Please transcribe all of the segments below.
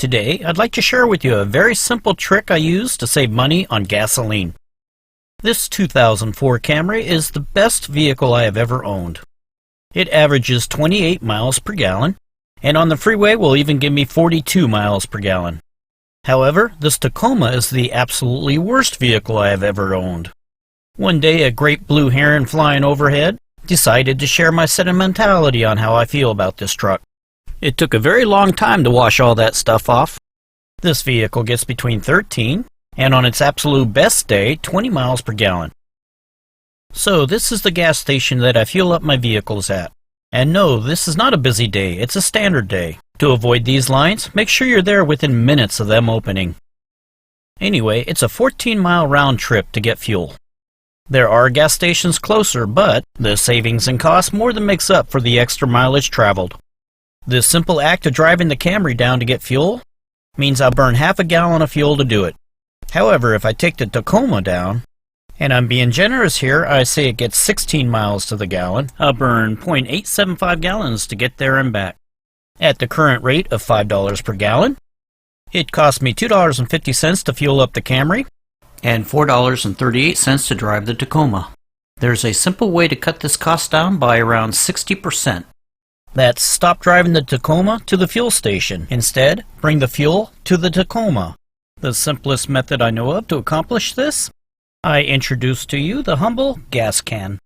Today, I'd like to share with you a very simple trick I use to save money on gasoline. This 2004 Camry is the best vehicle I have ever owned. It averages 28 miles per gallon, and on the freeway will even give me 42 miles per gallon. However, this Tacoma is the absolutely worst vehicle I have ever owned. One day, a great blue heron flying overhead decided to share my sentimentality on how I feel about this truck. It took a very long time to wash all that stuff off. This vehicle gets between 13 and on its absolute best day, 20 miles per gallon. So this is the gas station that I fuel up my vehicles at. And no, this is not a busy day, it's a standard day. To avoid these lines, make sure you're there within minutes of them opening. Anyway, it's a 14-mile round trip to get fuel. There are gas stations closer, but the savings and cost more than makes up for the extra mileage traveled. This simple act of driving the Camry down to get fuel means I'll burn half a gallon of fuel to do it. However, if I take the Tacoma down, and I'm being generous here, I say it gets 16 miles to the gallon, I'll burn 0.875 gallons to get there and back. At the current rate of $5 per gallon, it costs me $2.50 to fuel up the Camry and $4.38 to drive the Tacoma. There's a simple way to cut this cost down by around 60%. That's stop driving the Tacoma to the fuel station. Instead, bring the fuel to the Tacoma. The simplest method I know of to accomplish this, I introduce to you the humble gas can.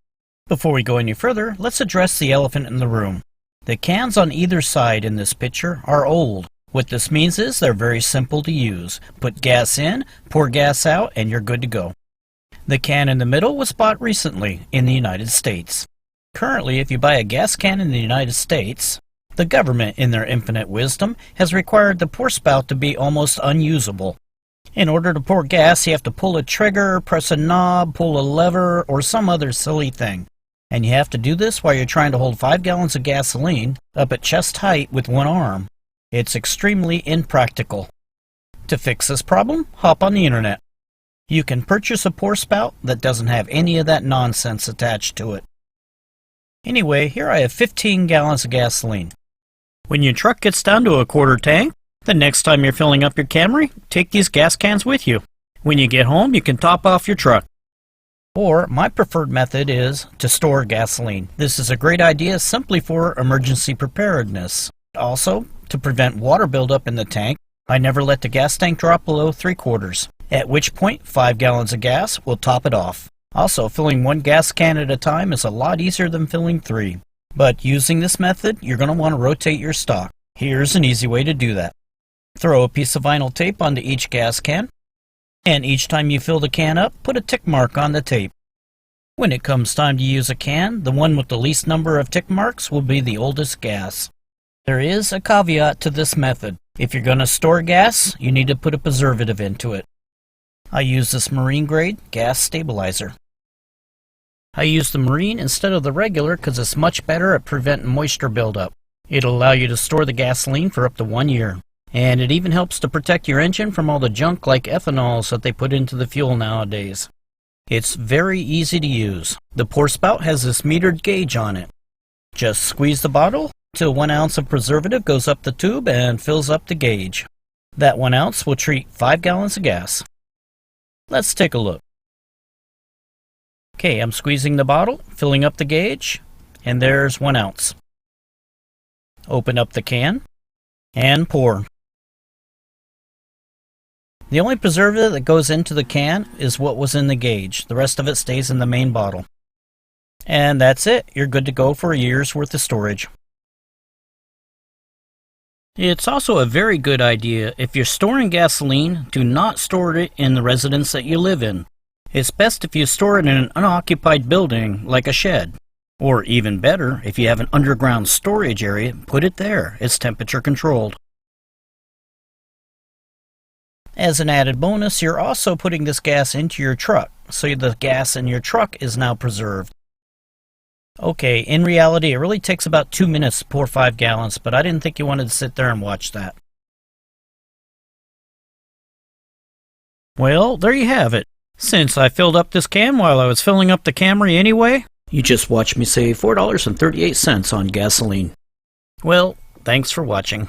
Before we go any further, let's address the elephant in the room. The cans on either side in this picture are old. What this means is they're very simple to use. Put gas in, pour gas out, and you're good to go. The can in the middle was bought recently in the United States. Currently, if you buy a gas can in the United States, the government, in their infinite wisdom, has required the pour spout to be almost unusable. In order to pour gas, you have to pull a trigger, press a knob, pull a lever, or some other silly thing. And you have to do this while you're trying to hold 5 gallons of gasoline up at chest height with one arm. It's extremely impractical. To fix this problem, hop on the internet. You can purchase a pour spout that doesn't have any of that nonsense attached to it. Anyway, here I have 15 gallons of gasoline. When your truck gets down to a quarter tank, the next time you're filling up your Camry, take these gas cans with you. When you get home, you can top off your truck. Or, my preferred method is to store gasoline. This is a great idea simply for emergency preparedness. Also, to prevent water buildup in the tank, I never let the gas tank drop below 3/4, at which point 5 gallons of gas will top it off. Also, filling 1 gas can at a time is a lot easier than filling 3. But using this method, you're going to want to rotate your stock. Here's an easy way to do that. Throw a piece of vinyl tape onto each gas can, and each time you fill the can up, put a tick mark on the tape. When it comes time to use a can, the one with the least number of tick marks will be the oldest gas. There is a caveat to this method. If you're going to store gas, you need to put a preservative into it. I use this marine grade gas stabilizer. I use the marine instead of the regular because it's much better at preventing moisture buildup. It'll allow you to store the gasoline for up to 1 year. And it even helps to protect your engine from all the junk like ethanols that they put into the fuel nowadays. It's very easy to use. The pour spout has this metered gauge on it. Just squeeze the bottle till 1 ounce of preservative goes up the tube and fills up the gauge. That 1 ounce will treat 5 gallons of gas. Let's take a look. Okay, I'm squeezing the bottle, filling up the gauge, and there's 1 ounce. Open up the can and pour. The only preservative that goes into the can is what was in the gauge. The rest of it stays in the main bottle. And that's it. You're good to go for a year's worth of storage. It's also a very good idea, if you're storing gasoline, do not store it in the residence that you live in. It's best if you store it in an unoccupied building, like a shed. Or even better, if you have an underground storage area, put it there. It's temperature controlled. As an added bonus, you're also putting this gas into your truck, so the gas in your truck is now preserved. Okay, in reality, it really takes about 2 minutes to pour 5 gallons, but I didn't think you wanted to sit there and watch that. Well, there you have it. Since I filled up this can while I was filling up the Camry anyway, you just watched me save $4.38 on gasoline. Well, thanks for watching.